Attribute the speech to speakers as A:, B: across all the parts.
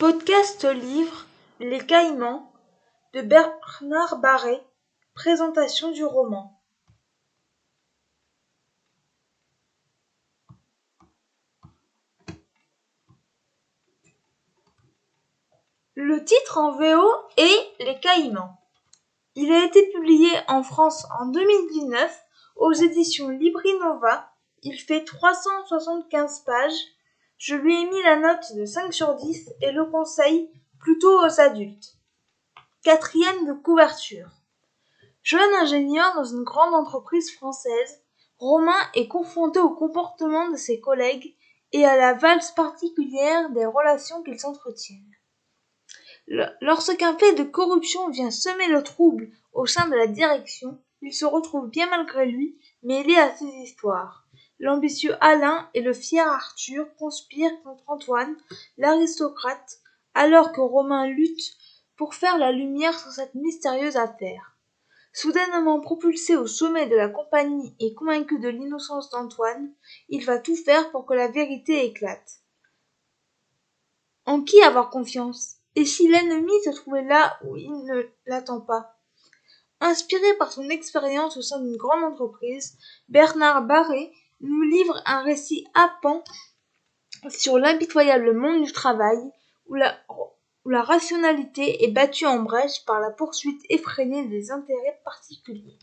A: Podcast livre Les Caïmans de Bernard Barré. Présentation du roman. Le titre en VO est Les Caïmans. Il a été publié en France en 2019 aux éditions Librinova. Il fait 375 pages. Je lui ai mis la note de 5 sur 10 et le conseille plutôt aux adultes. 4e de couverture. Jeune ingénieur dans une grande entreprise française, Romain est confronté au comportement de ses collègues et à la valse particulière des relations qu'ils s'entretiennent. Lorsqu'un fait de corruption vient semer le trouble au sein de la direction, il se retrouve bien malgré lui mêlé à ces histoires. L'ambitieux Alain et le fier Arthur conspirent contre Antoine, l'aristocrate, alors que Romain lutte pour faire la lumière sur cette mystérieuse affaire. Soudainement propulsé au sommet de la compagnie et convaincu de l'innocence d'Antoine, il va tout faire pour que la vérité éclate. En qui avoir confiance? Et si l'ennemi se trouvait là où il ne l'attend pas? Inspiré par son expérience au sein d'une grande entreprise, Bernard Barré nous livre un récit happant sur l'impitoyable monde du travail où la rationalité est battue en brèche par la poursuite effrénée des intérêts particuliers.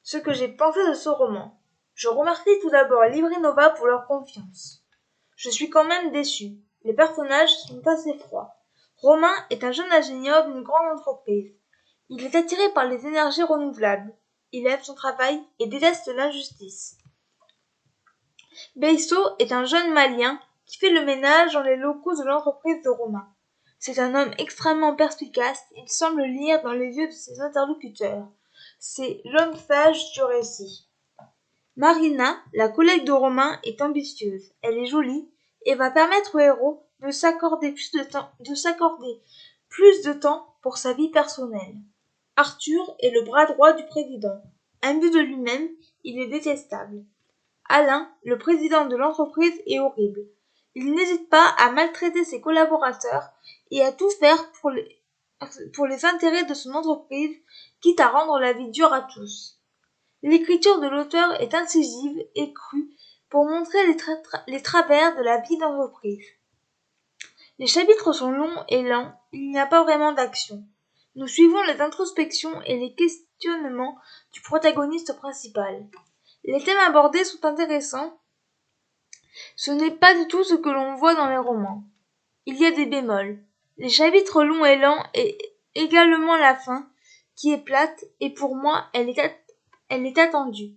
A: Ce que j'ai pensé de ce roman. Je remercie tout d'abord Librinova pour leur confiance. Je suis quand même déçu. Les personnages sont assez froids. Romain est un jeune ingénieur d'une grande entreprise. Il est attiré par les énergies renouvelables. Il aime son travail et déteste l'injustice. Beisso est un jeune Malien qui fait le ménage dans les locaux de l'entreprise de Romain. C'est un homme extrêmement perspicace, il semble lire dans les yeux de ses interlocuteurs. C'est l'homme sage du récit. Marina, la collègue de Romain, est ambitieuse. Elle est jolie et va permettre au héros de s'accorder plus de temps pour sa vie personnelle. Arthur est le bras droit du président. Imbu de lui-même, il est détestable. Alain, le président de l'entreprise, est horrible. Il n'hésite pas à maltraiter ses collaborateurs et à tout faire pour les intérêts de son entreprise, quitte à rendre la vie dure à tous. L'écriture de l'auteur est incisive et crue pour montrer les travers de la vie d'entreprise. Les chapitres sont longs et lents, il n'y a pas vraiment d'action. Nous suivons les introspections et les questionnements du protagoniste principal. Les thèmes abordés sont intéressants. Ce n'est pas du tout ce que l'on voit dans les romans. Il y a des bémols. Les chapitres longs et lents et également la fin, qui est plate, et pour moi, elle est attendue.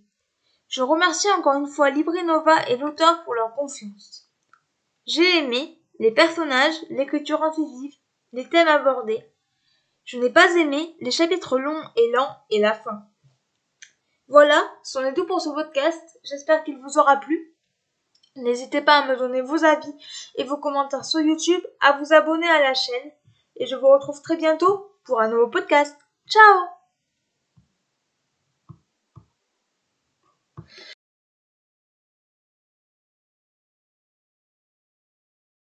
A: Je remercie encore une fois Librinova et l'auteur pour leur confiance. J'ai aimé les personnages, l'écriture incisive, les thèmes abordés. Je n'ai pas aimé les chapitres longs et lents et la fin. Voilà, c'en est tout pour ce podcast. J'espère qu'il vous aura plu. N'hésitez pas à me donner vos avis et vos commentaires sur YouTube, à vous abonner à la chaîne. Et je vous retrouve très bientôt pour un nouveau podcast. Ciao!